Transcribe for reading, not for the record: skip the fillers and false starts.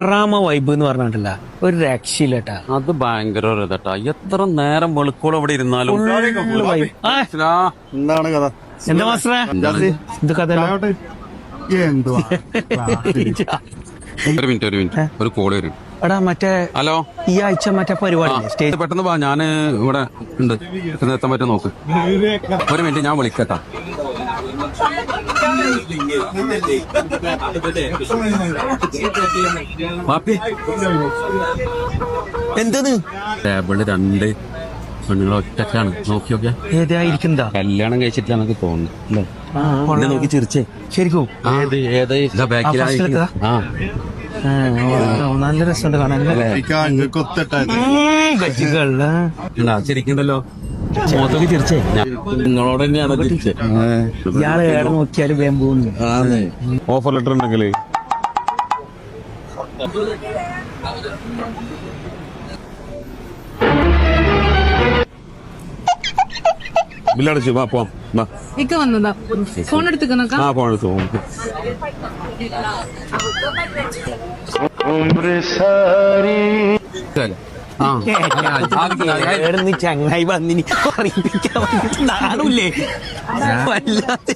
റാമ vibe എന്ന് പറഞ്ഞിട്ടില്ല ഒരു രക്ഷയില്ലട്ടാ. അത് ഭയങ്കര ഒരു ഇതാ. എത്ര നേരം വെളുക്കോളം ഇവിടെ ഇരുന്നാലും എന്താണ് കഥ? എന്താ മാസ്റ്ററെ ഇത് കഥ? ഒരു മിനിറ്റ് ഒരു കോള് വരും. എടാ മറ്റേ ഹലോ, ഈ ആഴ്ച മറ്റേ പരിപാടി സ്റ്റേജ് പെട്ടെന്ന് വാ, ഞാന് ഇവിടെ ഉണ്ട്. പെട്ടെന്ന് എത്താൻ പറ്റും നോക്ക്. ഒരു മിനിറ്റ്, ഞാൻ വിളിക്കട്ടാ. എന്താണ് ടേബിള് 2 പെണ്ണുങ്ങൾ ഒറ്റക്കാണ്. നോക്കി നോക്കിയാ ഏതായിരിക്കുന്നതാ? കല്യാണം കഴിച്ചിട്ടില്ല എന്നൊക്കെ തോന്നുന്നു. നോക്കി ചിരിച്ചേ. ശരിക്കും ബാക്കിലാ. നല്ല രസമുണ്ട് കാണാൻ. ചിരിക്കണ്ടല്ലോ. മുഖത്തൊക്കെ ചിരിച്ചേ. നിങ്ങളോട് തന്നെയാണ് ചിരിച്ചേ. ഇയാള് ഏടെ നോക്കിയാലും വേഗം പോകുന്നു. ഓഫർ ലെറ്റർ ഉണ്ടെങ്കിൽ ബില്ലടിച്ചു. വാ പോവാം. ഇക്ക വന്നതാ. ഫോൺ എടുത്തുക്കണക്ക. ആ ഫോൺ എടുത്തു. ചങ്ങായി വന്നിനി നാണില്ലേ വല്ലാത്ത